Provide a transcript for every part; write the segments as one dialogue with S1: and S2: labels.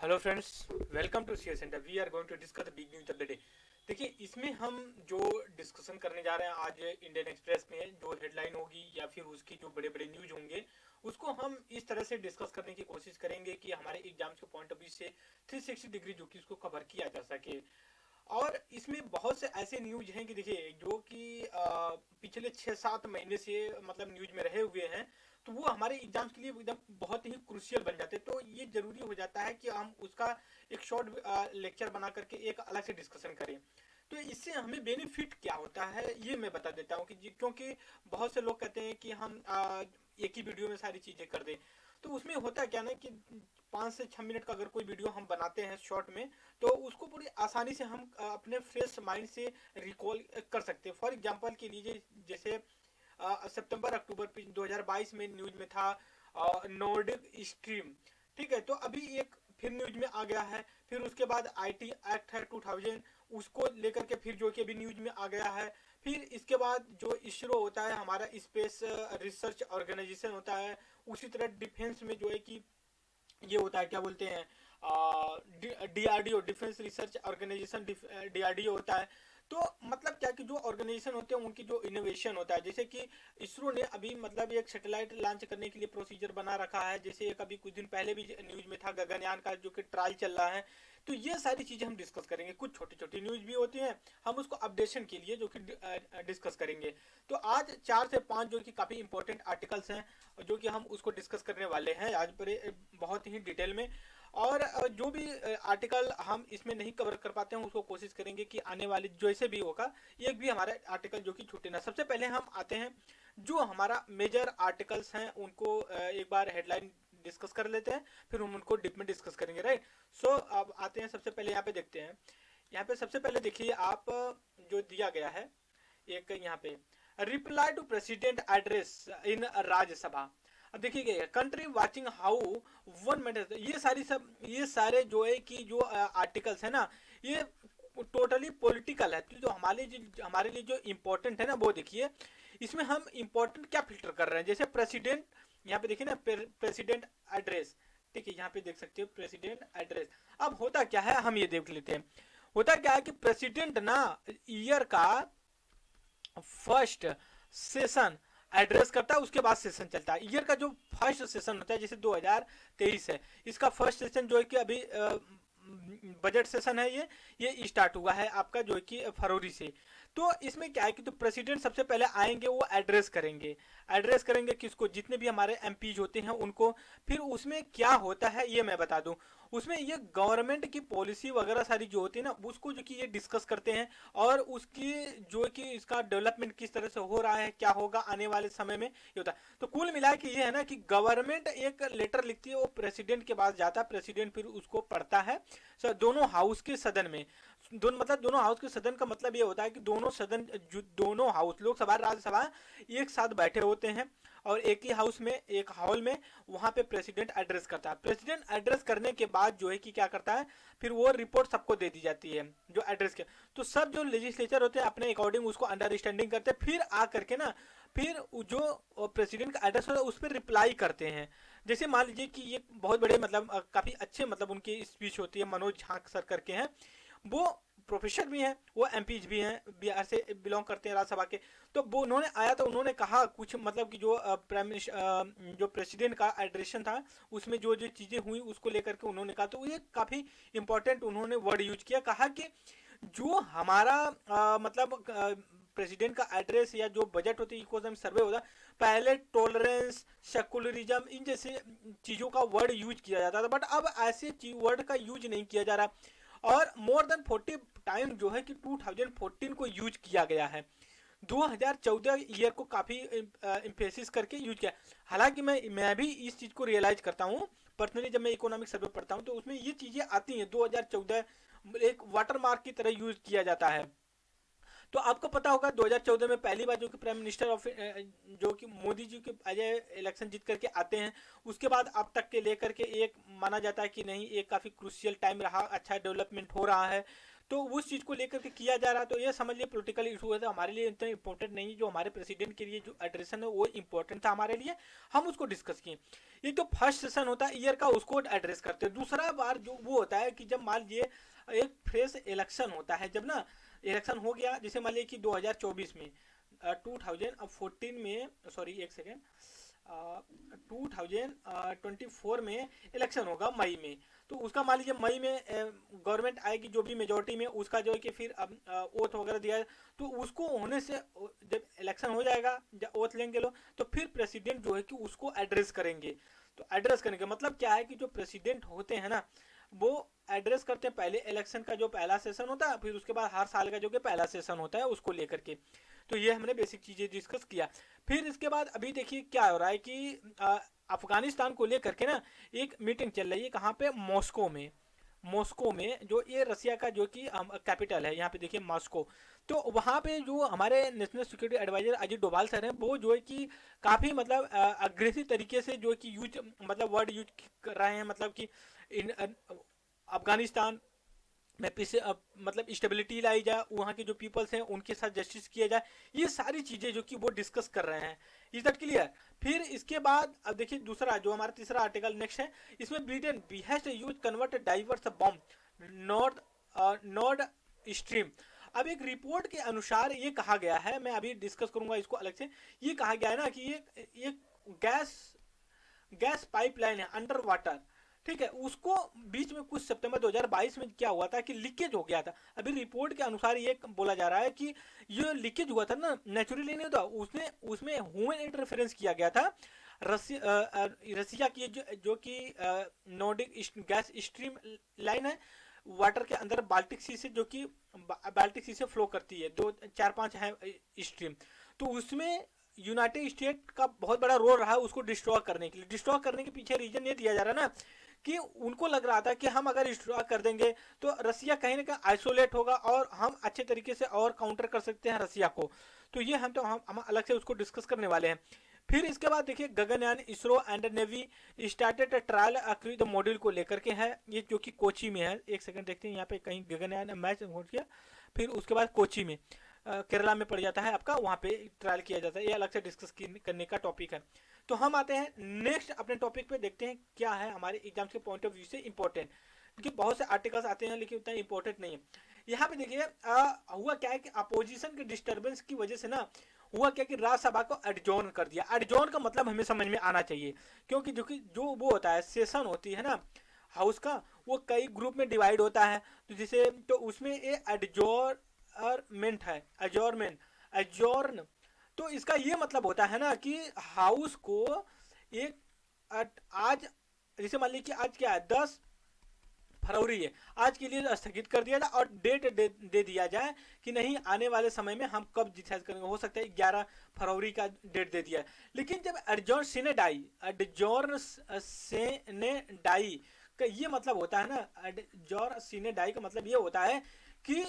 S1: Hello friends, welcome to CA centre. We are going to discuss the big news of the day. देखिए, इसमें हम जो discussion करने जा रहे हैं आज इंडियन एक्सप्रेस में जो हेडलाइन होगी या फिर उसकी जो बड़े बड़े न्यूज होंगे उसको हम इस तरह से डिस्कस करने की कोशिश करेंगे कि हमारे एग्जाम्स के पॉइंट ऑफ व्यू से 360 डिग्री जो कि उसको कवर किया जा सके। और इसमें बहुत से ऐसे न्यूज हैं कि देखिए जो कि पिछले 6-7 महीने से मतलब न्यूज में रहे हुए हैं, तो वो हमारे एग्जाम्स के लिए एकदम बहुत ही क्रुशियल बन जाते हैं। तो ये जरूरी हो जाता है कि हम उसका एक शॉर्ट लेक्चर बना करके एक अलग से डिस्कशन करें। तो इससे हमें बेनिफिट क्या होता है ये मैं बता देता हूँ कि क्योंकि बहुत से लोग कहते हैं कि हम एक ही वीडियो में सारी चीज़ें कर दें। तो उसमें होता क्या ना कि 5 से 6 मिनट का अगर कोई वीडियो हम बनाते हैं शॉर्ट में, तो उसको पूरी आसानी से हम अपने फ्रेश माइंड से रिकॉल कर सकते हैं। फॉर एग्जांपल के लिए जैसे सितंबर अक्टूबर 2022 में न्यूज में था नॉर्डिक स्ट्रीम। ठीक है, तो अभी एक फिर न्यूज में आ गया है। फिर उसके बाद आईटी एक्ट है 2000, उसको लेकर के फिर जो कि अभी न्यूज में आ गया है। फिर इसके बाद जो इसरो होता है हमारा स्पेस रिसर्च ऑर्गेनाइजेशन होता है, उसी तरह डिफेंस में जो है कि ये होता है क्या बोलते हैं DRDO, defence research organisation, DRDO होता है। तो मतलब क्या कि जो ऑर्गेनाइजेशन होते हैं उनकी जो इनोवेशन होता है, जैसे कि इसरो ने अभी मतलब एक सैटेलाइट लॉन्च करने के लिए प्रोसीजर बना रखा है। जैसे एक अभी कुछ दिन पहले भी न्यूज में था गगनयान का जो कि ट्रायल चल रहा है। तो ये सारी चीजें हम डिस्कस करेंगे। कुछ छोटी छोटी न्यूज भी होती हैं, हम उसको अपडेशन के लिए जो कि डिस्कस करेंगे। तो आज 4 से 5 जो कि काफी इंपॉर्टेंट आर्टिकल्स हैं जो कि हम उसको डिस्कस करने वाले हैं आज पर बहुत ही डिटेल में। और जो भी आर्टिकल हम इसमें नहीं कवर कर पाते हैं उसको कोशिश करेंगे कि आने वाले जैसे भी होगा एक भी हमारा आर्टिकल जो कि छूटे ना। सबसे पहले हम आते हैं जो हमारा मेजर आर्टिकल्स हैं उनको एक बार हेडलाइन डिस्कस कर लेते हैं, फिर हम उनको डिप में डिस्कस करेंगे, राइट। सो अब आते हैं, सबसे पहले यहाँ पे देखते हैं। यहाँ पे सबसे पहले देखिए आप जो दिया गया है एक यहाँ पे reply to president address in Rajya Sabha. अब देखिए country watching how one minute, ये सारे जो है कि जो आर्टिकल्स है ना, ये टोटली पॉलिटिकल है। तो जो हमारे लिए जो इम्पोर्टेंट है ना वो देखिए, इसमें हम इम्पोर्टेंट क्या फिल्टर कर रहे हैं। जैसे प्रेसिडेंट, यहाँ पे देखिए ना प्रेसिडेंट एड्रेस। ठीक है, यहाँ पे देख सकते हो प्रेसिडेंट एड्रेस। अब होता क्या है हम ये देख लेते हैं। होता क्या है कि प्रेसिडेंट ना ईयर का फर्स्ट सेशन एड्रेस करता है, उसके बाद सेशन चलता है। ईयर का जो फर्स्ट सेशन होता है जैसे 2023 है, इसका फर्स्ट सेशन जो है कि अभी बजट सेशन है, ये स्टार्ट हुआ है आपका जो है कि फरवरी से। तो इसमें क्या है कि तो प्रेसिडेंट सबसे पहले आएंगे, वो एड्रेस करेंगे किसको, जितने भी हमारे एमपीज होते हैं उनको। फिर उसमें क्या होता है ये मैं बता दूं, उसमें ये गवर्नमेंट की पॉलिसी वगैरह सारी जो होती है ना उसको जो कि ये डिस्कस करते हैं। और उसकी जो कि इसका डेवलपमेंट किस तरह से हो रहा है, क्या होगा आने वाले समय में, ये होता है। तो कुल मिला के ये है ना कि गवर्नमेंट एक लेटर लिखती है, वो प्रेसिडेंट के पास जाता है, प्रेसिडेंट फिर उसको पढ़ता है सर दोनों हाउस के सदन में। दोनों हाउस के सदन का मतलब ये होता है कि दोनों सदन, दोनों हाउस लोकसभा राज्यसभा एक साथ बैठे होते हैं और एक ही हाउस में, एक हॉल में, वहां पे प्रेसिडेंट एड्रेस करता है। प्रेसिडेंट एड्रेस करने के बाद जो है कि क्या करता है, फिर वो रिपोर्ट सबको दे दी जाती है जो एड्रेस के। तो सब जो लेजिस्लेचर होते हैं अपने अकॉर्डिंग उसको अंडरस्टैंडिंग करते हैं, फिर आ करके ना फिर जो प्रेसिडेंट का एड्रेस होता है उस पर रिप्लाई करते हैं। जैसे मान लीजिए कि ये बहुत बड़े मतलब काफी अच्छे मतलब उनकी स्पीच होती है, मनोज झा सर करके हैं, वो प्रोफेसर भी हैं, वो एमपीज भी हैं, बिहार से बिलोंग करते हैं राज्यसभा के। तो वो उन्होंने आया तो उन्होंने कहा कुछ मतलब कि जो प्राइम मिनिस्टर जो प्रेसिडेंट का एड्रेशन था उसमें जो जो चीज़ें हुई उसको लेकर के उन्होंने कहा। तो ये काफ़ी इंपॉर्टेंट उन्होंने वर्ड यूज किया, कहा कि जो हमारा मतलब प्रेसिडेंट का एड्रेस या जो बजट होती है इकोनॉमिक सर्वे होता है, पहले टॉलरेंस, सेकुलरिज्म, इन जैसे चीज़ों का वर्ड यूज किया जाता था, बट अब ऐसे वर्ड का यूज नहीं किया जा रहा। और मोर देन 40 टाइम जो है कि 2014 को यूज किया गया है। 2014 ईयर को काफ़ी इम्फेसिस करके यूज किया। हालांकि मैं भी इस चीज़ को रियलाइज करता हूँ पर्सनली, जब मैं इकोनॉमिक सर्वे पढ़ता हूँ तो उसमें ये चीज़ें आती हैं। 2014 एक वाटर मार्क की तरह यूज किया जाता है। तो आपको पता होगा 2014 में पहली बार जो कि प्राइम मिनिस्टर ऑफ जो कि मोदी जी के इलेक्शन जीत करके आते हैं, उसके बाद अब तक के लेकर के एक माना जाता है कि नहीं, एक काफ़ी क्रूशियल टाइम रहा, अच्छा डेवलपमेंट हो रहा है। तो उस चीज़ को लेकर के किया जा रहा है। तो ये समझ लिए पॉलिटिकल इशू है, तो हमारे लिए इतना इंपॉर्टेंट नहीं है। जो हमारे प्रेसिडेंट के लिए जो एड्रेसन है वो इंपॉर्टेंट था हमारे लिए, हम उसको डिस्कस किए। ये तो फर्स्ट सेशन होता है ईयर का, उसको एड्रेस करते हैं। दूसरा बार जो वो होता है कि जब मान लीजिए एक फ्रेश इलेक्शन होता है, जब ना इलेक्शन हो गया, जैसे मान लीजिए कि 2024 में 2014 में, सॉरी एक सेकेंड, 2024 में इलेक्शन होगा मई में। तो उसका मान लीजिए मई में गवर्नमेंट आएगी जो भी मेजोरिटी में, उसका जो है कि फिर अब ओथ वगैरह दिया है, तो उसको होने से जब इलेक्शन हो जाएगा, जब ओथ लेंगे लोग, तो फिर प्रेसिडेंट जो है कि उसको एड्रेस करेंगे। तो एड्रेस करने का मतलब क्या है कि जो प्रेसिडेंट होते हैं ना, वो एड्रेस करते हैं पहले इलेक्शन का जो पहला सेशन होता है, फिर उसके बाद हर साल का जो कि पहला सेशन होता है उसको लेकर के। तो ये हमने बेसिक चीज़ें डिस्कस किया। फिर इसके बाद अभी देखिए क्या हो रहा है कि अफगानिस्तान को लेकर के ना एक मीटिंग चल रही है, कहाँ पे, मॉस्को में। मॉस्को में जो ये रसिया का जो कि कैपिटल है, यहाँ पे देखिए मॉस्को। तो वहाँ पे जो हमारे national security adviser Ajit Doval sir हैं, वो जो है कि काफ़ी मतलब अग्रेसिव तरीके से जो है कि यूज मतलब वर्ड यूज कर रहे हैं, मतलब कि इन अफगानिस्तान में पीछे मतलब स्टेबिलिटी लाई जाए, वहाँ के जो पीपल्स हैं उनके साथ जस्टिस किया जाए, ये सारी चीज़ें जो कि वो डिस्कस कर रहे हैं। Is that clear? फिर इसके बाद अब देखिए दूसरा जो हमारा तीसरा आर्टिकल नेक्स्ट है, इसमें Britain behest use convert diverse bomb north stream. अब एक रिपोर्ट के अनुसार ये कहा गया है, मैं अभी डिस्कस करूंगा इसको अलग से। ये कहा गया है ना कि ये गैस पाइपलाइन है अंडर वाटर, ठीक है, उसको बीच में कुछ सितंबर 2022 में क्या हुआ था कि लीकेज हो गया था। अभी रिपोर्ट के अनुसार ये बोला जा रहा है कि ये लीकेज हुआ था ना, नेचुरली नहीं होता, उसमें ह्यूमन इंटरफेरेंस किया गया था। रसिया की जो कि नॉर्डिक गैस स्ट्रीम लाइन है, वाटर के अंदर बाल्टिक सी से, जो कि बाल्टिक सी से फ्लो करती है, 2 4 5 है स्ट्रीम। तो उसमें यूनाइटेड स्टेट का बहुत बड़ा रोल रहा है उसको डिस्ट्रॉय करने के लिए। डिस्ट्रॉय करने के पीछे रीजन ये दिया जा रहा है ना कि उनको लग रहा था कि हम अगर डिस्ट्रॉय कर देंगे तो रसिया कहीं ना कहीं आइसोलेट होगा और हम अच्छे तरीके से और काउंटर कर सकते हैं रसिया को। तो ये हम अलग से उसको डिस्कस करने वाले हैं। फिर इसके बाद देखिए Gaganyaan, ISRO and navy started trial accrues module को लेकर के है, ये जो कि कोची में है। एक सेकंड देखते हैं यहाँ पे कहीं गगनयान मैच हो गया। फिर उसके बाद कोची में केरला में पड़ जाता है आपका, वहाँ पे ट्रायल किया जाता है। ये अलग से डिस्कस करने का टॉपिक है। तो हम आते हैं नेक्स्ट अपने टॉपिक पे, देखते हैं क्या है हमारे एग्जाम के पॉइंट ऑफ व्यू से इंपॉर्टेंट, क्योंकि बहुत से आर्टिकल्स आते हैं लेकिन उतना इंपॉर्टेंट नहीं है। यहाँ पे देखिए हुआ क्या है कि अपोजिशन के डिस्टर्बेंस की वजह से ना हुआ क्या कि राज्यसभा को एडजॉर्न कर दिया। एडजॉर्न का मतलब हमें समझ में आना चाहिए, क्योंकि जो वो होता है सेशन होती है ना हाउस का, वो कई ग्रुप में डिवाइड होता है। तो जैसे तो उसमें ये एडजॉर्नमेंट है, एडजॉर्न। तो इसका ये मतलब होता है ना कि हाउस को एक आज, जैसे मान लीजिए कि आज क्या है, 10 फरवरी है, आज के लिए स्थगित कर दिया जाए और डेट दे दिया जाए कि नहीं आने वाले समय में हम कब डिसाइड करेंगे। हो सकता है 11 फरवरी का डेट दे दिया है। लेकिन जब एडजॉर्न सीने डाई का ये मतलब होता है ना, एडजॉर्न सीने डाई का मतलब ये होता है कि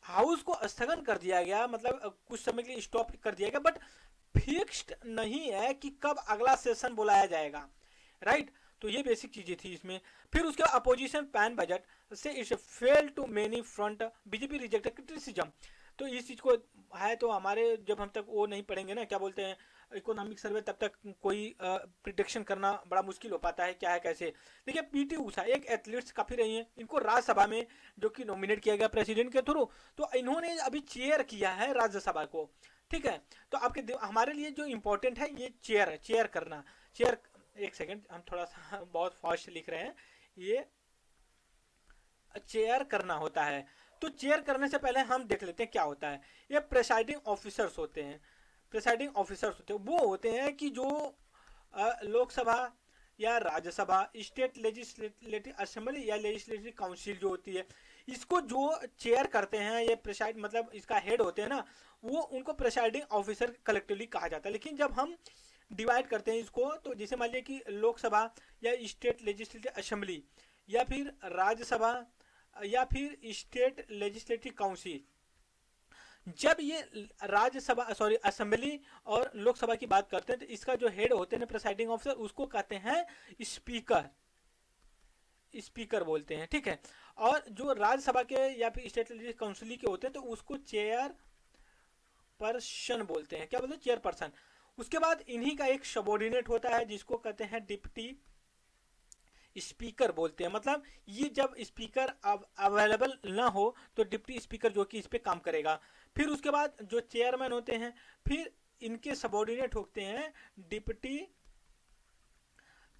S1: हाउस को स्थगन कर दिया गया, मतलब कुछ समय के लिए स्टॉप कर दिया गया, बट फिक्स्ड नहीं है कि कब अगला सेशन बुलाया जाएगा, राइट। तो ये बेसिक चीजें थी इसमें। फिर उसके बाद opposition pan budget says it's fail to many front, BJP rejected criticism. तो इस चीज को है, तो हमारे जब हम तक वो नहीं पढ़ेंगे ना, क्या बोलते हैं, इकोनॉमिक सर्वे, तब तक कोई प्रिडिक्शन करना बड़ा मुश्किल हो पाता है क्या है कैसे। देखिए पीटी उषा एक एथलीट्स काफी रही हैं, इनको राज्यसभा में जो कि नॉमिनेट किया गया प्रेसिडेंट के थ्रू, तो इन्होंने अभी चेयर किया है राज्यसभा को, ठीक है। तो आपके हमारे लिए जो इम्पोर्टेंट है ये चेयर करना। चेयर, एक सेकेंड, हम थोड़ा सा बहुत फास्ट लिख रहे हैं, ये चेयर करना होता है। तो चेयर करने से पहले हम देख लेते हैं क्या होता है। ये प्रेसाइडिंग ऑफिसर्स होते हैं, प्रेसाइडिंग ऑफिसर्स होते हैं, वो होते हैं कि जो लोकसभा या राज्यसभा, स्टेट लेजिस्लेटिव असेंबली या लेजिस्लेटिव काउंसिल जो होती है, इसको जो चेयर करते हैं, ये प्रेसाइड मतलब इसका हेड होते हैं ना, वो उनको प्रेसाइडिंग ऑफिसर कलेक्टिवली कहा जाता है। लेकिन जब हम डिवाइड करते हैं इसको, तो जैसे मान लीजिए कि लोकसभा या स्टेट लेजिस्लेटिव असेंबली या फिर राज्यसभा या फिर स्टेट लेजिस्लेटिव काउंसिल, जब ये राज्यसभा सॉरी असेंबली और लोकसभा की बात करते हैं, तो इसका जो हेड होते हैं प्रेसाइडिंग ऑफिसर, उसको कहते हैं स्पीकर, स्पीकर बोलते हैं, ठीक है। और जो राज्यसभा के या फिर स्टेट लेजिस्लेटिव काउंसिल के होते हैं तो उसको चेयर पर्सन बोलते हैं। क्या बोलते हैं? Chair person. उसके बाद इन्हीं का एक सबॉर्डिनेट होता है जिसको कहते हैं डिप्टी स्पीकर बोलते हैं। मतलब ये जब स्पीकर अवेलेबल ना हो तो डिप्टी स्पीकर जो कि इस पे काम करेगा। फिर उसके बाद जो चेयरमैन होते हैं, फिर इनके सबॉर्डिनेट होते हैं डिप्टी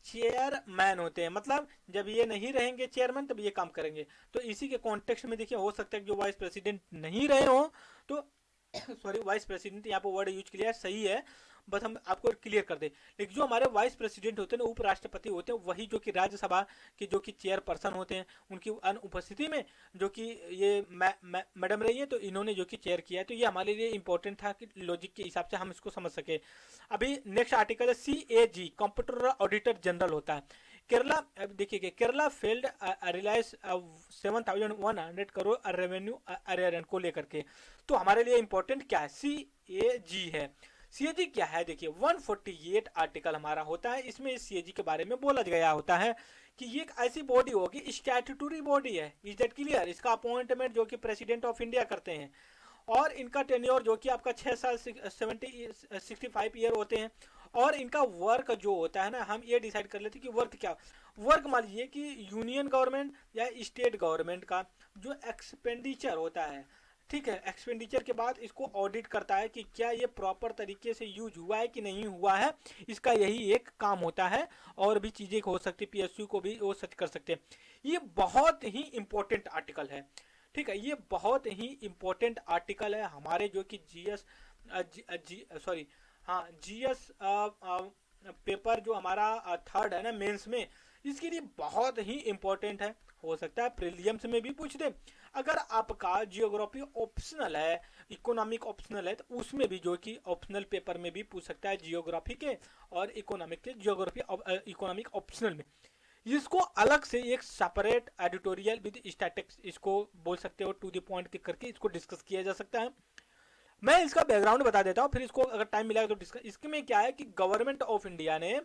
S1: चेयरमैन होते हैं। मतलब जब ये नहीं रहेंगे चेयरमैन तब ये काम करेंगे। तो इसी के कॉन्टेक्स्ट में देखिए, हो सकता है कि जो वाइस प्रेसिडेंट नहीं रहे हो तो सॉरी, वाइस प्रेसिडेंट यहाँ पर वर्ड यूज किया सही है, बस हम आपको क्लियर कर दे। लेकिन जो हमारे वाइस प्रेसिडेंट होते हैं, उपराष्ट्रपति होते हैं, वही जो कि राज्यसभा के जो कि चेयर पर्सन होते हैं, उनकी अनुपस्थिति में जो कि ये मैडम रही है तो इन्होंने जो कि चेयर किया है। तो ये हमारे लिए इंपॉर्टेंट था कि लॉजिक के हिसाब से हम इसको समझ सके। अभी नेक्स्ट आर्टिकल है CAG, कंप्यूटर ऑडिटर जनरल होता है। केरला, अब देखिए केरला फेल्ड रिलायंस 7,100 करोड़ रेवेन्यू अरेरन को लेकर के। तो हमारे लिए इंपॉर्टेंट क्या है? CAG है। CAG क्या है? देखिए 148 आर्टिकल हमारा होता है, इसमें इस CAG के बारे में बोला गया होता है कि ये एक ऐसी बॉडी होगी, स्टैट्यूटरी बॉडी है। Is that clear? इसका अपॉइंटमेंट जो कि प्रेसिडेंट ऑफ इंडिया करते हैं और इनका टेन्योर जो कि आपका 6 साल 65 ईयर होते हैं। और इनका वर्क जो होता है ना, हम ये डिसाइड कर लेते हैं कि वर्क क्या। वर्क मान लीजिए कि यूनियन गवर्नमेंट या स्टेट गवर्नमेंट का जो एक्सपेंडिचर होता है, ठीक है, एक्सपेंडिचर के बाद इसको ऑडिट करता है कि क्या ये प्रॉपर तरीके से यूज हुआ है कि नहीं हुआ है। इसका यही एक काम होता है। और भी चीजें हो सकती है, PSU को भी वो सच कर सकते हैं। ये बहुत ही इंपॉर्टेंट आर्टिकल है, ठीक है, ये बहुत ही इंपॉर्टेंट आर्टिकल है हमारे जो कि GS सॉरी हाँ GS पेपर जो हमारा थर्ड है ना मेंस में, इसके लिए बहुत ही इंपॉर्टेंट है। हो सकता है प्रीलियम्स में भी पूछ दे। अगर आपका जियोग्राफी ऑप्शनल है, इकोनॉमिक ऑप्शनल है, तो उसमें भी जो कि ऑप्शनल पेपर में भी पूछ सकता है जियोग्राफी के और इकोनॉमिक के। जियोग्राफी इकोनॉमिक ऑप्शनल में इसको अलग से एक सेपरेट एडिटोरियल विद स्टैटिक्स इसको बोल सकते हो, टू द पॉइंट करके इसको डिस्कस किया जा सकता है। मैं इसका बैकग्राउंड बता देता हूँ, फिर इसको अगर टाइम मिलेगा तो डिस्कस। इसमें क्या है कि गवर्नमेंट ऑफ इंडिया ने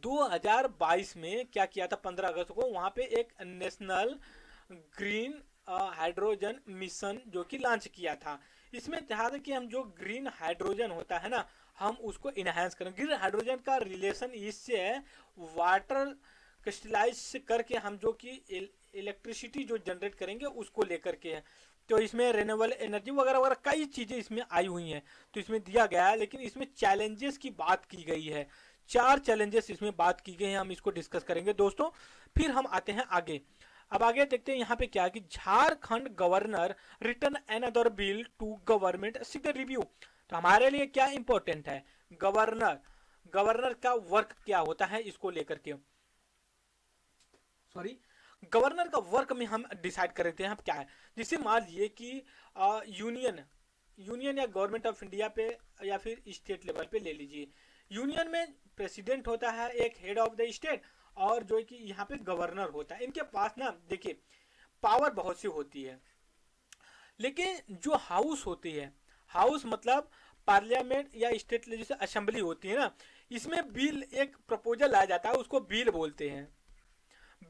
S1: 2022 में क्या किया था, 15 अगस्त को वहां पे एक नेशनल ग्रीन हाइड्रोजन मिशन जो कि लॉन्च किया था। इसमें था कि हम जो ग्रीन हाइड्रोजन होता है ना, हम उसको इनहेंस करें। ग्रीन हाइड्रोजन का रिलेशन इससे है, वाटर क्रिस्टलाइज करके हम जो कि इलेक्ट्रिसिटी जो जनरेट करेंगे उसको लेकर के है। तो इसमें रिन्यूएबल एनर्जी वगैरह वगैरह कई चीजें इसमें आई हुई हैं, तो इसमें दिया गया है। लेकिन इसमें चैलेंजेस की बात की गई है, 4 चैलेंजेस इसमें बात की गई है, हम इसको डिस्कस करेंगे दोस्तों। फिर हम आते हैं आगे। अब आगे देखते हैं यहाँ पे क्या कि Jharkhand governor return another bill to government seek the review. तो हमारे लिए क्या इंपॉर्टेंट है? गवर्नर का वर्क क्या होता है इसको लेकर के, सॉरी गवर्नर का वर्क में हम डिसाइड कर देते हैं हम क्या है। जैसे मान लीजिए कि यूनियन या गवर्नमेंट ऑफ इंडिया पे या फिर स्टेट लेवल पे ले लीजिए। यूनियन में प्रेसिडेंट होता है, एक हेड ऑफ द स्टेट, और जो है कि यहाँ पे गवर्नर होता है। इनके पास ना देखिए पावर बहुत सी होती है, लेकिन जो हाउस होती है, हाउस मतलब पार्लियामेंट या स्टेट जैसे असेंबली होती है ना, इसमें बिल एक प्रपोजल लाया जाता है, उसको बिल बोलते हैं।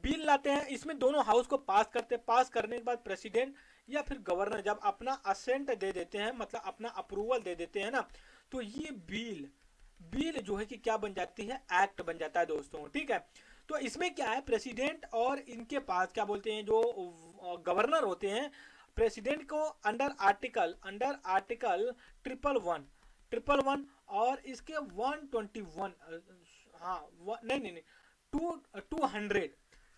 S1: बिल लाते हैं, इसमें दोनों हाउस को पास करते हैं। पास करने के बाद प्रेसिडेंट या फिर गवर्नर जब अपना असेंट दे देते हैं, मतलब अपना अप्रूवल दे देते हैं ना, तो ये बिल जो है कि क्या बन जाती है, एक्ट बन जाता है दोस्तों, ठीक है। तो इसमें क्या है, प्रेसिडेंट और इनके पास क्या बोलते हैं जो गवर्नर होते हैं, प्रेसिडेंट को अंडर आर्टिकल 111 और इसके 121 हाँ नहीं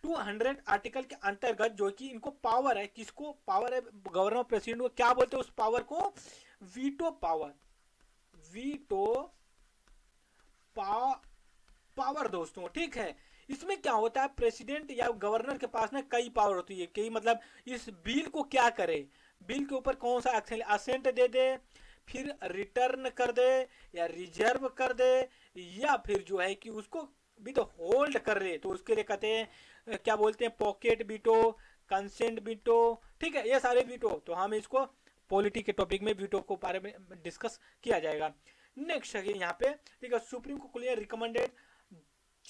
S1: 200 आर्टिकल के अंतर्गत जो कि इनको पावर है, किसको पावर है, गवर्नर प्रेसिडेंट को क्या बोलते हैं, उस पावर को वीटो पावर दोस्तों, ठीक है। इसमें क्या होता है, प्रेसिडेंट या गवर्नर के पास ना कई पावर होती है, कई मतलब इस बिल को क्या करे, बिल के ऊपर कौन सा एक्शन, असेंट दे दे, फिर रिटर्न कर दे या रिजर्व कर दे, या फिर जो है कि उसको भी तो होल्ड कर ले, तो उसके लिए कहते हैं क्या बोलते हैं, पॉकेट वीटो, कंसेंट वीटो, ठीक है, ये सारे वीटो। तो हम इसको पॉलिटी के टॉपिक में वीटो को बारे में डिस्कस किया जाएगा। नेक्स्ट है यहाँ पे, ठीक है, सुप्रीम को clear recommended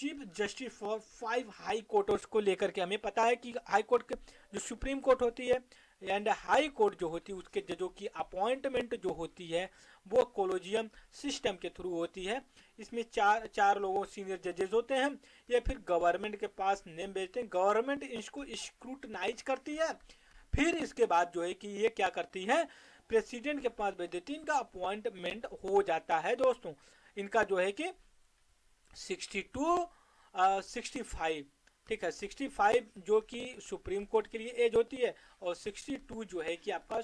S1: chief justice for 5 high courts को लेकर के हमें पता है कि हाई कोर्ट के जो सुप्रीम कोर्ट होती है एंड हाई कोर्ट जो होती है उसके जजों की अपॉइंटमेंट जो होती है वो कोलोजियम सिस्टम के थ्रू होती है। इसमें चार लोगों सीनियर जजेस होते हैं, या फिर गवर्नमेंट के पास नेम भेजते हैं, गवर्नमेंट इसको स्क्रूटनाइज करती है, फिर इसके बाद जो है कि ये क्या करती है, प्रेसिडेंट के पास भेज देती है, इनका अपॉइंटमेंट हो जाता है दोस्तों। इनका जो है कि 65 ठीक है, 65 जो कि सुप्रीम कोर्ट के लिए एज होती है, और 62 जो है कि आपका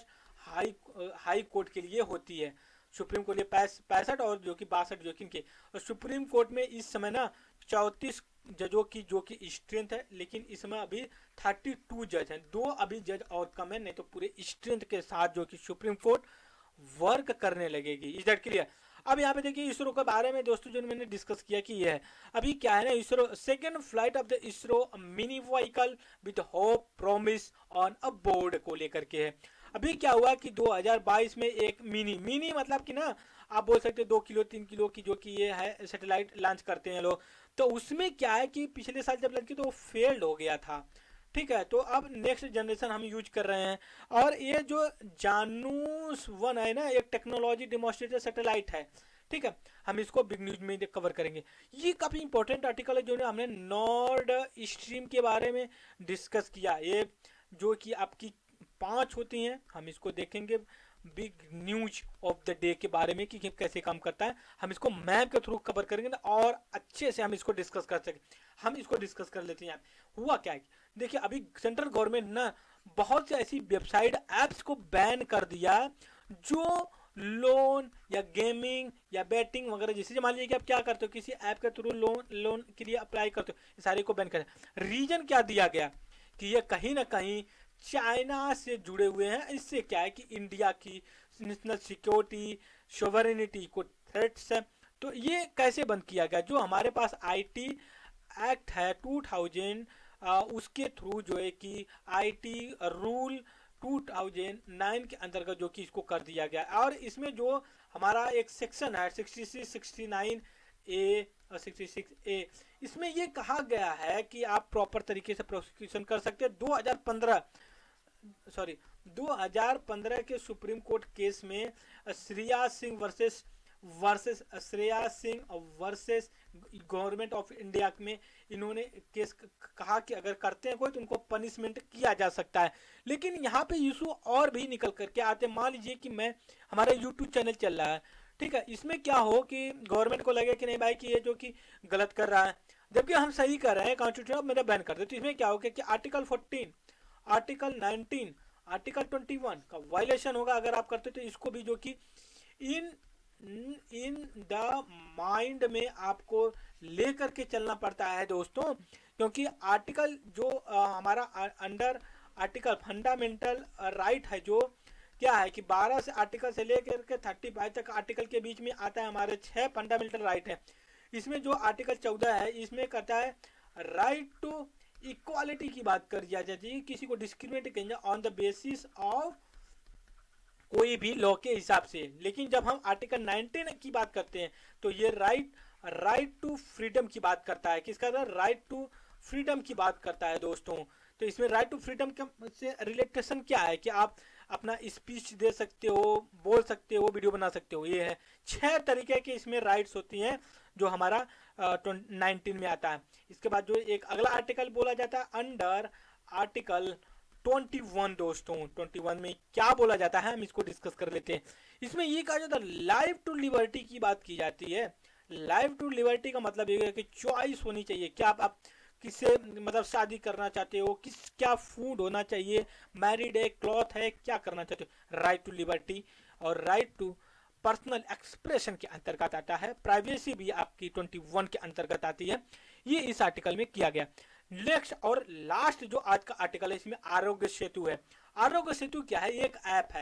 S1: हाई कोर्ट के लिए होती है। सुप्रीम कोर्ट लिए 65 और जो कि 62 जो कि इनके, और सुप्रीम कोर्ट में इस समय ना 34 जजों की जो कि स्ट्रेंथ है, लेकिन इसमें अभी 32 जज हैं, 2 अभी जज और कम है, नहीं तो पूरे स्ट्रेंथ के साथ जो कि सुप्रीम कोर्ट वर्क करने लगेगी। Is that clear? अब यहाँ पे देखिए इसरो के बारे में दोस्तों जो मैंने डिस्कस किया कि ये है अभी क्या है ना, ISRO second flight of the ISRO mini vehicle with hope promise on a board को लेकर के है। अभी क्या हुआ कि 2022 में एक मिनी मतलब कि ना आप बोल सकते हैं 2 किलो 3 किलो की जो कि ये है सैटेलाइट लॉन्च करते हैं लोग, तो उसमें क्या है कि पिछले साल जब लॉन्च किया तो वो फेल्ड हो गया था। ठीक है, तो अब नेक्स्ट जनरेशन हम यूज कर रहे हैं, और ये जो जानूस 1 है ना, एक टेक्नोलॉजी डेमोन्स्ट्रेटर सैटेलाइट है। ठीक है, हम इसको बिग न्यूज में कवर करेंगे। ये काफी इंपॉर्टेंट आर्टिकल है जो हमने नॉर्ड स्ट्रीम के बारे में डिस्कस किया। ये जो कि आपकी 5 होती हैं, हम इसको देखेंगे big news of the day के बारे में कि कैसे काम करता है। हम इसको मैप के थ्रू कवर करेंगे ना, और अच्छे से हम इसको डिस्कस कर सकें। हम इसको डिस्कस कर लेते हैं। हुआ क्या है, देखिए अभी सेंट्रल गवर्नमेंट ना बहुत सी ऐसी वेबसाइट एप्स को बैन कर दिया जो लोन या गेमिंग या बैटिंग वगैरह, जैसे मान लीजिए कि आप क्या करते हो, किसी ऐप के थ्रू लोन के लिए अप्लाई करते हो, ये सारे को बैन कर। रीजन क्या दिया गया कि ये कहीं ना कहीं चाइना से जुड़े हुए हैं। इससे क्या है कि इंडिया की नेशनल सिक्योरिटी सोवरेनिटी को थ्रेट्स है। तो ये कैसे बंद किया गया, जो हमारे पास आईटी एक्ट है 2000 उसके थ्रू जो है कि आईटी रूल 2009 के अंतर्गत जो कि इसको कर दिया गया। और इसमें जो हमारा एक सेक्शन है 66 69 ए और 66 ए, इसमें ये कहा गया है कि आप प्रॉपर तरीके से प्रोसिक्यूशन कर सकते हैं। 2015 के सुप्रीम कोर्ट केस में Shreya Singh versus Shreya Singh versus government of India में इन्होंने केस कहा कि अगर करते हैं कोई तो उनको पनिशमेंट किया जा सकता है। लेकिन यहाँ पे इशू और भी निकल करके आते। मान लीजिए कि हमारा यूट्यूब चैनल चल रहा है, ठीक है, इसमें क्या हो कि गवर्नमेंट को लगे कि नहीं भाई कि ये जो कि गलत कर रहा है, जबकि हम सही कर रहे हैं, कॉन्स्टिट्यूशन मेरा बैन कर दे, तो इसमें क्या होगा कि आर्टिकल 14 आर्टिकल 19 आर्टिकल 21 का वायलेशन होगा अगर आप करते। तो इसको भी जो कि इन द माइंड में आपको लेकर के चलना पड़ता है दोस्तों, क्योंकि आर्टिकल जो हमारा अंडर आर्टिकल फंडामेंटल राइट है, जो क्या है कि 12 से आर्टिकल से लेकर के 35 तक आर्टिकल के बीच में आता है हमारे 6 फंडामेंटल राइट है। इसमें जो आर्टिकल 14 है इसमें कहता है राइट टू इक्वालिटी की बात कर दिया जाती है, किसी को डिस्क्रिमिनेट किया ऑन द बेसिस ऑफ कोई भी लॉ के हिसाब से। लेकिन जब हम आर्टिकल 19 की बात करते हैं तो ये राइट टू फ्रीडम की बात करता है। किसका? राइट टू फ्रीडम की बात करता है दोस्तों। तो इसमें राइट टू फ्रीडम से रिलेटेशन क्या है कि आप अपना स्पीच दे सकते हो, बोल सकते हो, वीडियो बना सकते हो। ये है 6 तरीके के इसमें राइट्स होती हैं जो हमारा 19 में आता है। इसके बाद जो एक अगला आर्टिकल बोला जाता है अंडर आर्टिकल 21 दोस्तों। 21 में क्या बोला जाता है हम इसको डिस्कस कर लेते हैं। इसमें ये कहा जाता है लाइफ टू लिबर्टी की बात की जाती है। लाइफ टू लिबर्टी का मतलब ये है कि चॉइस होनी चाहिए। क्या आप किससे मतलब शादी करना चाहते हो, क्या फूड होना चाहिए, मैरिड है, क्लॉथ है, क्या करना चाहते हो। राइट टू लिबर्टी और राइट टू पर्सनल एक्सप्रेशन के अंतर्गत आता है। प्राइवेसी भी आपकी 21 के अंतर्गत आती है। ये इस आर्टिकल में किया गया। नेक्स्ट और लास्ट जो आज का आर्टिकल है इसमें आरोग्य सेतु है। आरोग्य सेतु क्या है? एक ऐप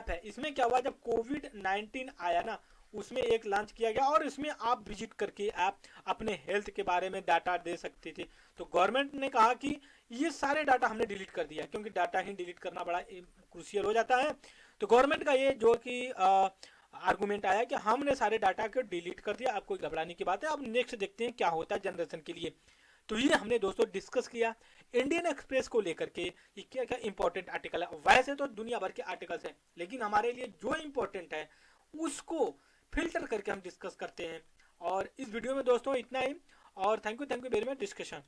S1: है। इसमें क्या हुआ, जब कोविड-19 आया ना उसमें एक लॉन्च किया गया और इसमें आप विजिट करके आप अपने हेल्थ के बारे में डाटा दे सकते थे। तो गवर्नमेंट ने कहा कि ये सारे डाटा हमने डिलीट कर दिया, क्योंकि डाटा ही डिलीट करना बड़ा क्रूशियल हो जाता है। तो गवर्नमेंट का ये जो कि आर्गुमेंट आया कि हमने सारे डाटा को डिलीट कर दिया, अब कोई घबराने की बात है, अब नेक्स्ट देखते हैं क्या होता है जनरेशन के लिए। तो ये हमने दोस्तों डिस्कस किया इंडियन एक्सप्रेस को लेकर के ये क्या क्या इंपॉर्टेंट आर्टिकल है। वैसे तो दुनिया भर के आर्टिकल्स हैं, लेकिन हमारे लिए जो इंपॉर्टेंट है उसको फिल्टर करके हम डिस्कस करते हैं। और इस वीडियो में दोस्तों इतना ही, और thank you very much discussion.